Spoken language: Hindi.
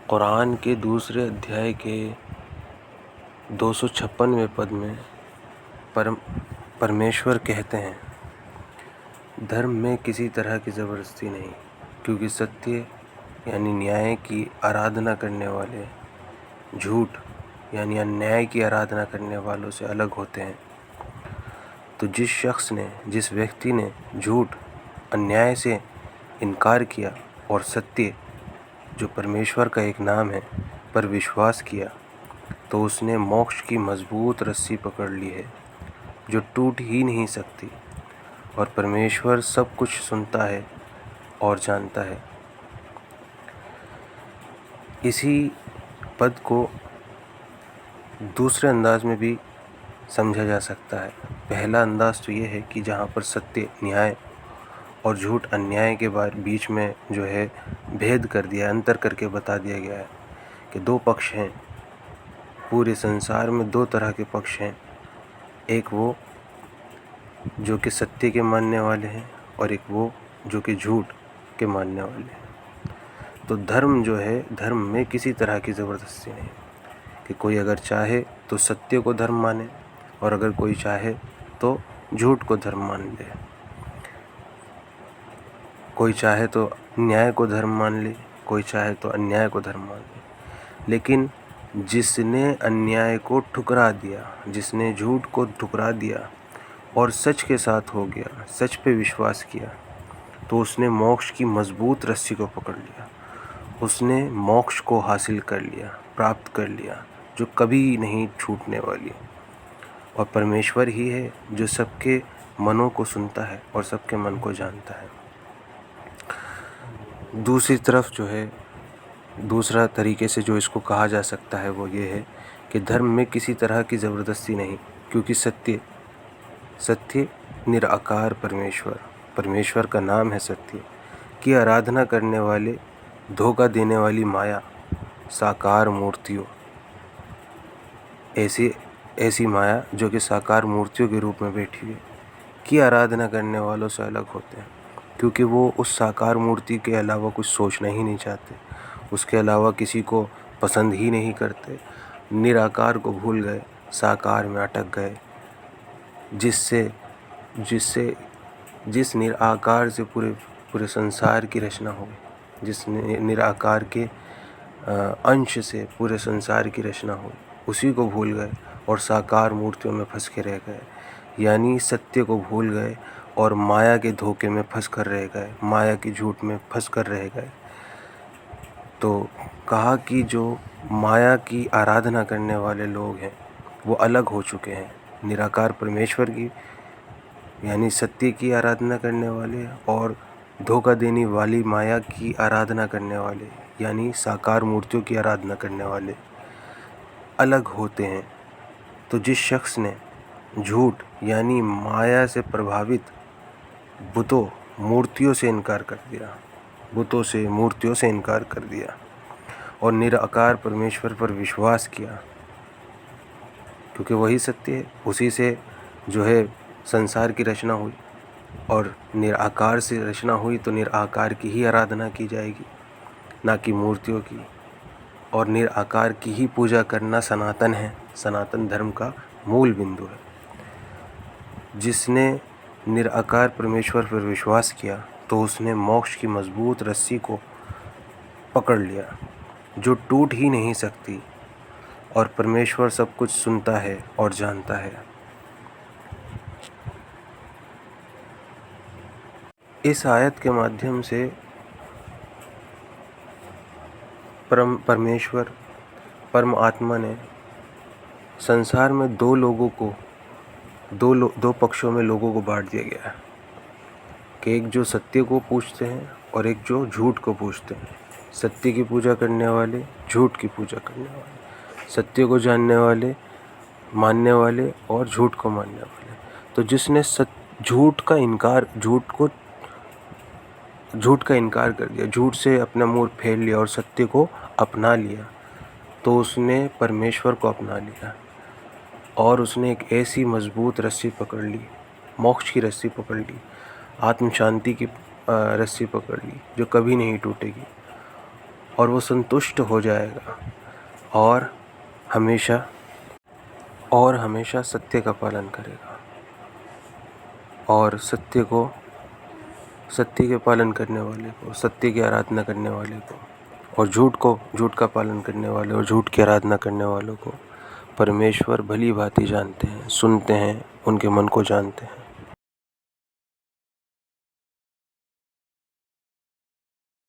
कुरान के दूसरे अध्याय के 256वें पद में परमेश्वर कहते हैं, धर्म में किसी तरह की ज़बरदस्ती नहीं, क्योंकि सत्य यानी न्याय की आराधना करने वाले झूठ यानी अन्याय की आराधना करने वालों से अलग होते हैं। तो जिस व्यक्ति ने झूठ अन्याय से इनकार किया और सत्य जो परमेश्वर का एक नाम है पर विश्वास किया, तो उसने मोक्ष की मजबूत रस्सी पकड़ ली है जो टूट ही नहीं सकती। और परमेश्वर सब कुछ सुनता है और जानता है। इसी पद को दूसरे अंदाज में भी समझा जा सकता है। पहला अंदाज तो ये है कि जहाँ पर सत्य न्याय और झूठ अन्याय के बीच में जो है भेद कर दिया, अंतर करके बता दिया गया है कि दो पक्ष हैं। पूरे संसार में दो तरह के पक्ष हैं, एक वो जो कि सत्य के मानने वाले हैं और एक वो जो कि झूठ के मानने वाले हैं। तो धर्म जो है, धर्म में किसी तरह की ज़बरदस्ती नहीं कि कोई अगर चाहे तो सत्य को धर्म माने और अगर कोई चाहे तो झूठ को धर्म मान ले। कोई चाहे तो न्याय को धर्म मान ले, कोई चाहे तो अन्याय को धर्म मान ले। लेकिन जिसने अन्याय को ठुकरा दिया, जिसने झूठ को ठुकरा दिया और सच के साथ हो गया, सच पे विश्वास किया, तो उसने मोक्ष की मजबूत रस्सी को पकड़ लिया। उसने मोक्ष को हासिल कर लिया, प्राप्त कर लिया, जो कभी नहीं छूटने वाली। और परमेश्वर ही है जो सबके मनों को सुनता है और सबके मन को जानता है। दूसरी तरफ जो है, दूसरा तरीके से जो इसको कहा जा सकता है वो ये है कि धर्म में किसी तरह की ज़बरदस्ती नहीं, क्योंकि सत्य निराकार परमेश्वर का नाम है सत्य की आराधना करने वाले धोखा देने वाली माया, साकार मूर्तियों, ऐसी माया जो कि साकार मूर्तियों के रूप में बैठी है, की आराधना करने वालों से अलग होते हैं। क्योंकि वो उस साकार मूर्ति के अलावा कुछ सोचना ही नहीं चाहते, उसके अलावा किसी को पसंद ही नहीं करते। निराकार को भूल गए, साकार में अटक गए, जिस निराकार से पूरे संसार की रचना हो, जिस निराकार के अंश से पूरे संसार की रचना हो, उसी को भूल गए और साकार मूर्तियों में फंस के रह गए। यानी सत्य को भूल गए और माया के धोखे में फंस कर रह गए, माया की झूठ में फंस कर रह गए। तो कहा कि जो माया की आराधना करने वाले लोग हैं वो अलग हो चुके हैं। निराकार परमेश्वर की यानी सत्य की आराधना करने वाले और धोखा देने वाली माया की आराधना करने वाले यानी साकार मूर्तियों की आराधना करने वाले अलग होते हैं। तो जिस शख्स ने झूठ यानी माया से प्रभावित मूर्तियों से इनकार कर दिया और निराकार परमेश्वर पर विश्वास किया, क्योंकि वही सत्य है, उसी से जो है संसार की रचना हुई और निराकार से रचना हुई, तो निराकार की ही आराधना की जाएगी, ना कि मूर्तियों की। और निराकार की ही पूजा करना सनातन है, सनातन धर्म का मूल बिंदु है। जिसने निराकार परमेश्वर पर विश्वास किया तो उसने मोक्ष की मजबूत रस्सी को पकड़ लिया जो टूट ही नहीं सकती। और परमेश्वर सब कुछ सुनता है और जानता है। इस आयत के माध्यम से परम आत्मा ने संसार में दो पक्षों में लोगों को बांट दिया गया है कि एक जो सत्य को पूजते हैं और एक जो झूठ को पूजते हैं। सत्य की पूजा करने वाले, झूठ की पूजा करने वाले, सत्य को जानने वाले, मानने वाले और झूठ को मानने वाले। तो जिसने झूठ का इनकार कर दिया, झूठ से अपना मुंह फेर लिया और सत्य को अपना लिया, तो उसने परमेश्वर को अपना लिया और उसने एक ऐसी मजबूत रस्सी पकड़ ली, मोक्ष की रस्सी पकड़ ली, आत्म शांति की रस्सी पकड़ ली जो कभी नहीं टूटेगी। और वो संतुष्ट हो जाएगा और हमेशा सत्य का पालन करेगा और सत्य के पालन करने वाले को, सत्य की आराधना करने वाले को, और झूठ का पालन करने वाले और झूठ की आराधना करने वालों को परमेश्वर भली भांति जानते हैं, सुनते हैं, उनके मन को जानते हैं।